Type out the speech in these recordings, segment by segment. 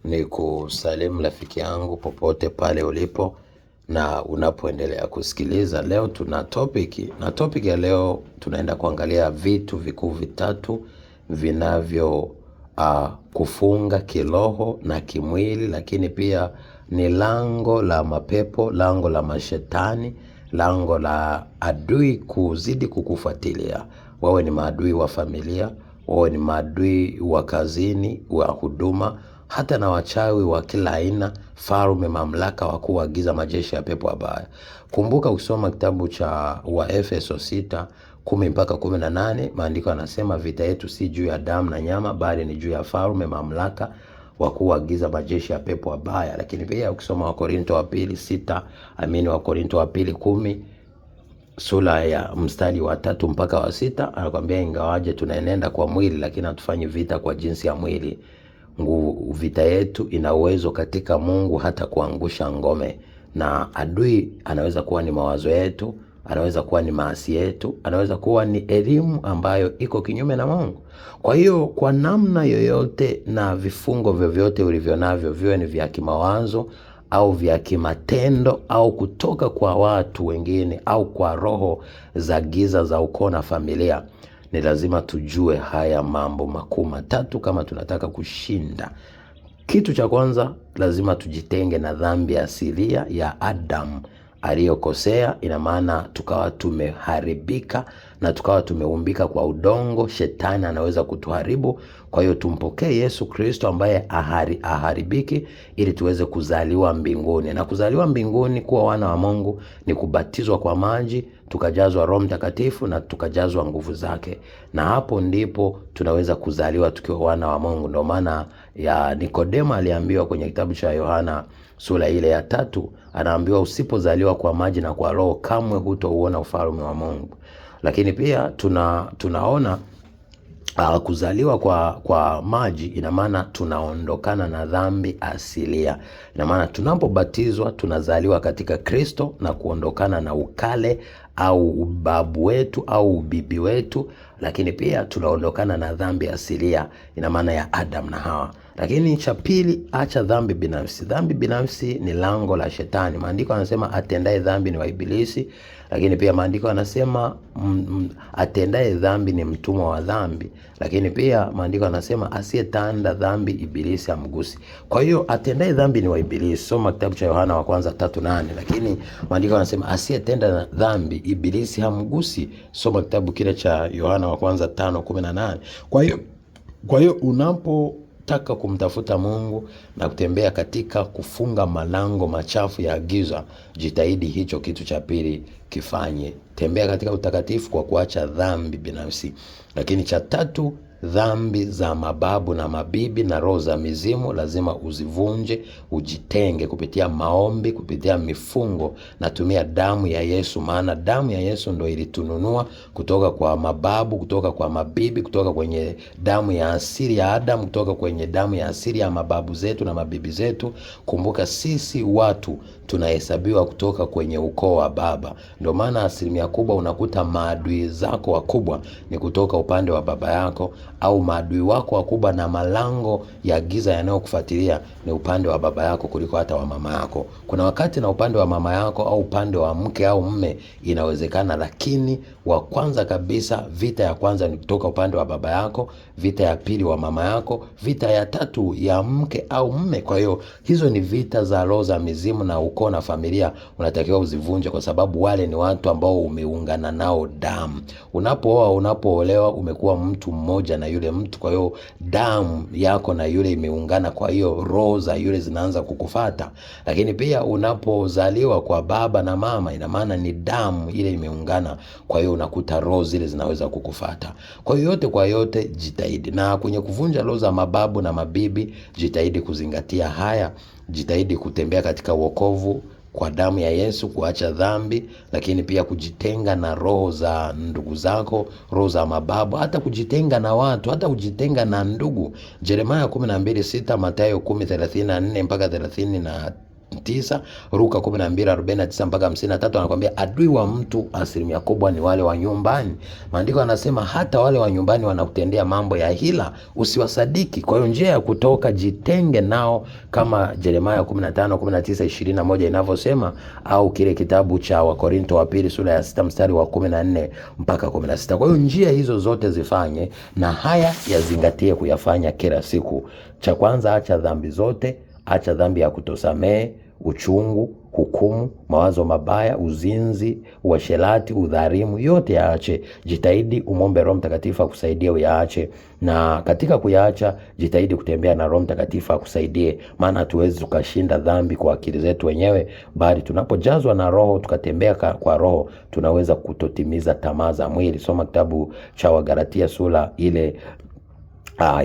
Ni kusalimu rafiki yangu popote pale ulipo na unapoendelea kusikiliza. Leo tuna topic ya leo tunaenda kuangalia vitu vikuu vitatu vinavyo kufunga kiroho na kimwili, lakini pia ni lango la mapepo, lango la mashetani, lango la adui kuzidi kukufuatilia. Wawe ni maadui wa familia, wawe ni maadui wa kazini, wa huduma, hata na wachawi wa kila aina, falme, mamlaka, wakuu wa giza, majeshi ya pepo wabaya. Kumbuka ukisoma kitabu cha Waefeso 6:10-18, maandiko yanasema vita yetu si juu ya damu na nyama, bali ni juu ya falme, mamlaka, wakuu wa giza, majeshi ya pepo wabaya. Lakini pia ukisoma Wakorintho wa pili 10 sura ya mstari wa 3-6, anakuambia ingawaje tunaenenda kwa mwili, lakini hatufanyi vita kwa jinsi ya mwili. Vita yetu ina uwezo katika Mungu hata kuangusha ngome. Na adui anaweza kuwa ni mawazo yetu, anaweza kuwa ni maasi yetu, anaweza kuwa ni elimu ambayo iko kinyume na Mungu. Kwa hiyo kwa namna yoyote na vifungo vyovyote ulivyo navyo, viwe ni vya kimawazo au vya kimatendo au kutoka kwa watu wengine au kwa roho za giza za ukoo na familia, ni lazima tujue haya mambo makuu matatu kama tunataka kushinda. Kitu cha kwanza, lazima tujitenge na dhambi asilia ya Adam aliyokosea. Ina maana tukawa tumeharibika na tukawa tumeumbika kwa udongo. Shetani anaweza kutuharibu. Kwa hiyo tumpokee Yesu Kristo ambaye aharibiki, ili tuweze kuzaliwa mbinguni. Na kuzaliwa mbinguni, kuwa wana wa Mungu, ni kubatizwa kwa maji, tukajazwa Roho Mtakatifu na tukajazwa nguvu zake. Na hapo ndipo tunaweza kuzaliwa tukiwa wana wa Mungu. Ndio maana ya Nikodemo aliambiwa kwenye kitabu cha Yohana sura ile ya 3, anaambiwa usipozaliwa kwa maji na kwa Roho, kamwe hutauona ufalme wa Mungu. Lakini pia tunaona kuzaliwa kwa maji, ina maana tunaondokana na dhambi asilia. Ina maana tunapobatizwa tunazaliwa katika Kristo na kuondokana na ukale au ubabu wetu au ubibi wetu, lakini pia tunaondokana na dhambi asilia, ina maana ya Adam na Hawa. Lakini cha pili, acha dhambi binafsi. Dhambi binafsi ni lango la shetani. Maandiko yanasema atendaye dhambi ni wa ibilisi. Lakini pia maandiko yanasema atendaye dhambi ni mtumwa wa dhambi. Lakini pia maandiko yanasema asiyetenda dhambi ibilisi hamgusi. Kwa hiyo atendaye dhambi ni wa ibilisi. Soma kitabu cha Yohana wa kwanza 3:8. Lakini maandiko yanasema asiyetenda dhambi ibilisi hamgusi. Soma kitabu kile cha Yohana wa kwanza 5:18. Kwa hiyo unapotaka kumtafuta Mungu na kutembea katika kufunga malango machafu ya giza, jitahidi hicho kitu cha pili kifanye. Tembea katika utakatifu kwa kuacha dhambi binafsi. Lakini cha tatu, dhambi za mababu na mabibi na roho za mizimu lazima uzivunje, ujitenge kupitia maombi, kupitia mifungo, na tumia damu ya Yesu. Maana damu ya Yesu ndio ilitununua kutoka kwa mababu, kutoka kwa mabibi, kutoka kwenye damu ya asili ya Adam, kutoka kwenye damu ya asili ya mababu zetu na mabibi zetu. Kumbuka sisi watu tunahesabiwa kutoka kwenye ukoo wa baba. Ndio maana asilimia kubwa unakuta maadui zako wakubwa ni kutoka upande wa baba yako, au maadui wako wakubwa na malango ya giza yanayokufuatilia ni upande wa baba yako kuliko hata wa mama yako. Kuna wakati na upande wa mama yako au upande wa mke au mme inawezekana, lakini wa kwanza kabisa, vita ya kwanza ni kutoka upande wa baba yako, vita ya pili wa mama yako, vita ya tatu ya mke au mme. Kwa hiyo hizo ni vita za roho za mizimu na ukoo na familia, unatakiwa uzivunje, kwa sababu wale ni watu ambao umeungana nao damu. Unapooa, unapoolewa, umekuwa mtu mmoja na yule mtu. Kwa hiyo damu yako na yule imeungana, kwa hiyo roho za yule zinaanza kukufuata. Lakini pia unapozaliwa kwa baba na mama, ina maana ni damu ile imeungana, kwa hiyo unakuta roho zile zinaweza kukufuata. Kwa hiyo yote kwa yote, jitahidi. Na kwenye kuvunja roho za mababu na mabibi, jitahidi kuzingatia haya. Jitahidi kutembea katika wokovu kwa damu ya Yesu, kuacha dhambi, lakini pia kujitenga na roho za ndugu zako, roho za mababu, hata kujitenga na watu, hata kujitenga na ndugu. Yeremia 12:6, Mathayo 10:34-35 9, Luka 12:49 mpaka 53 anakuambia adui wa mtu asilimia kubwa ni wale wa nyumbani. Maandiko yanasema hata wale wa nyumbani wanakutendea mambo ya hila, usiwasadiki. Kwa hiyo njia ya kutoka, jitenge nao, kama Yeremia 15:19-21 inavyosema, au kile kitabu cha Wakorinto wa pili sura ya 6 mstari wa 14 mpaka 16. Kwa hiyo njia hizo zote zifanye, na haya yazingatie kuyafanya kila siku. Cha kwanza, acha dhambi zote. Acha dhambi ya kutosamehe, uchungu, hukumu, mawazo mabaya, uzinzi, uasherati, udhalimu, yote yaache. Jitahidi umombe Roho Mtakatifu akusaidie uyaache, na katika kuyaacha jitahidi kutembea na Roho Mtakatifu akusaidie, maana hatuwezi tukashinda dhambi kwa akili zetu wenyewe, bali tunapojazwa na Roho tukatembea kwa Roho tunaweza kutotimiza tamaa za mwili. Soma kitabu cha Wagalatia sura ile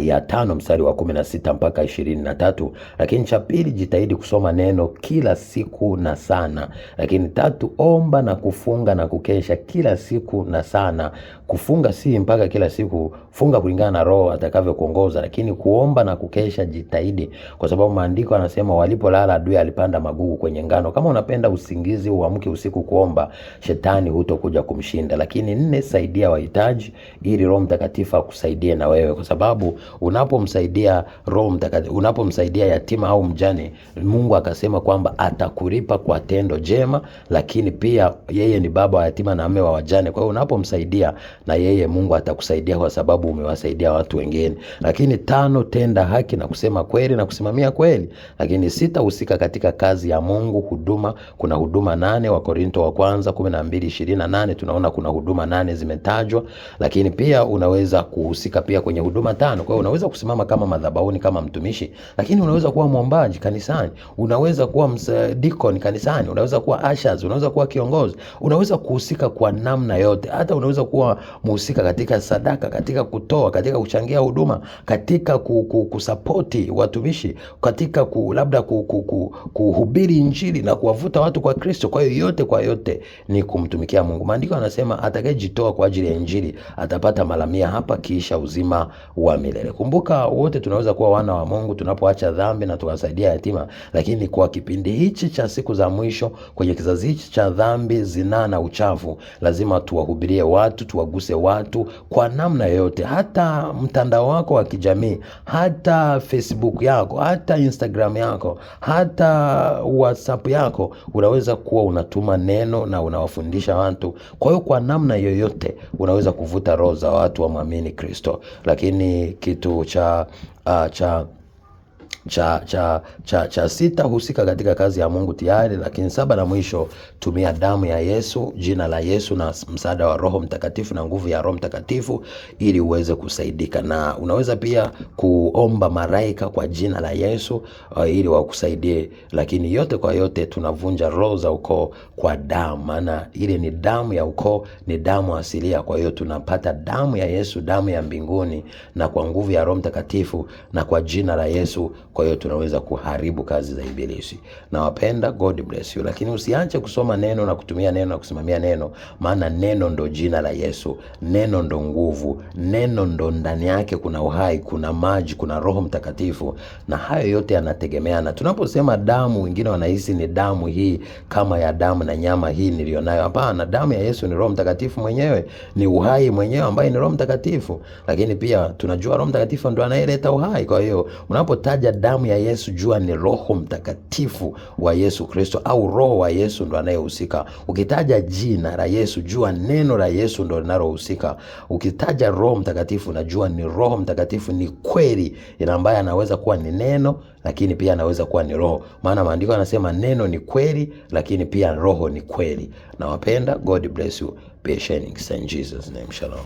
ya 5 mstari wa 16 mpaka 23. Lakini cha pili, jitahidi kusoma neno kila siku na sana. Lakini 3, omba na kufunga na kukesha kila siku na sana. Kufunga si mpaka kila siku, funga kulingana na Roho atakavyokuongoza, lakini kuomba na kukesha jitahidi, kwa sababu maandiko yanasema walipolala adui alipanda magugu kwenye ngano. Kama unapenda usingizi, uamke usiku kuomba, shetani hutokuja kumshinda. Lakini 4, saidia wahitaji ili Roho Mtakatifu akusaidie na wewe, kwa sababu unapomsaidia Roho Mtakatifu, unapomsaidia yatima au mjane, Mungu akasema kwamba atakulipa kwa tendo jema, lakini pia yeye ni baba wa yatima na mume wa wajane. Kwa hiyo unapomsaidia na yeye Mungu atakusaidia kwa sababu umewasaidia watu wengine. Lakini 5, tenda haki na kusema kweli na kusimamia kweli. Lakini 6, husika katika kazi ya Mungu, huduma. Kuna huduma 8, Wakorinto wa kwanza 12:28 tunaona kuna huduma 8 zimetajwa. Lakini pia unaweza kuhusika pia kwenye huduma 5. Kwa hiyo unaweza kusimama kama madhabahuni kama mtumishi, lakini unaweza kuwa mwombaji kanisani, unaweza kuwa deacon kanisani, unaweza kuwa ushers, unaweza kuwa kiongozi, unaweza kuhusika kwa namna yote. Hata unaweza kuwa mhusika katika sadaka, katika kutoa, katika kuchangia huduma, katika kusapoti watumishi, katika labda kuhubiri injili na kuwavuta watu kwa Kristo. Kwa hiyo yote kwa yote ni kumtumikia Mungu. Maandiko yanasema atakayejitoa kwa ajili ya injili atapata mara 100 hapa kisha uzima wa milele. Kumbuka wote tunaweza kuwa wana wa Mungu tunapoacha dhambi na tukasaidia yatima, lakini kwa kipindi hichi cha siku za mwisho, kwenye kizazi hichi cha dhambi, zinaa na uchafu, lazima tuwahubirie watu, tuwaguse watu kwa namna yoyote. Hata mtandao wako wa kijamii, hata Facebook yako, hata Instagram yako, hata WhatsApp yako, unaweza kuwa unatuma neno na unawafundisha watu. Kwa hiyo kwa namna yoyote unaweza kuvuta roho za watu wamwamini Kristo. Lakini kitu cha 6, husika katika kazi ya Mungu tayari. Lakini 7 na mwisho, tumia damu ya Yesu, jina la Yesu na msaada wa Roho Mtakatifu na nguvu ya Roho Mtakatifu ili uweze kusaidika. Na unaweza pia kuomba malaika kwa jina la Yesu ili wakusaidie. Lakini yote kwa yote tunavunja roho za ukoo kwa damu, maana ile ni damu ya ukoo, ni damu asilia. Kwa hiyo tunapata damu ya Yesu, damu ya mbinguni, na kwa nguvu ya Roho Mtakatifu na kwa jina la Yesu. Kwa hiyo tunaweza kuharibu kazi za ibilisi. Na wapenda, God bless you. Lakini usiache kusoma neno na kutumia neno na kusimamia neno, maana neno ndo jina la Yesu, neno ndo nguvu, neno ndo ndani yake kuna uhai, kuna maji, kuna Roho Mtakatifu, na hayo yote yanategemeana. Tunaposema damu, wengine wanahisi ni damu hii kama ya damu na nyama hii nilionayo. Hapana, damu ya Yesu ni Roho Mtakatifu mwenyewe, ni uhai mwenyewe ambaye ni Roho Mtakatifu. Lakini pia tunajua Roho Mtakatifu ndo anayeleta uhai. Kwa hiyo unapotaja damu ya Yesu, jua ni Roho Mtakatifu wa Yesu Kristo, au Roho wa Yesu ndo anayehusika. Ukitaja jina la Yesu, jua neno la Yesu ndo linalohusika. Ukitaja Roho Mtakatifu, najua ni Roho Mtakatifu ni kweli, ina ambaye anaweza kuwa ni neno, lakini pia anaweza kuwa ni roho. Maana maandiko yanasema neno ni kweli, lakini pia roho ni kweli. Na wapenda, God bless you. Be shining in Jesus name. Shalom.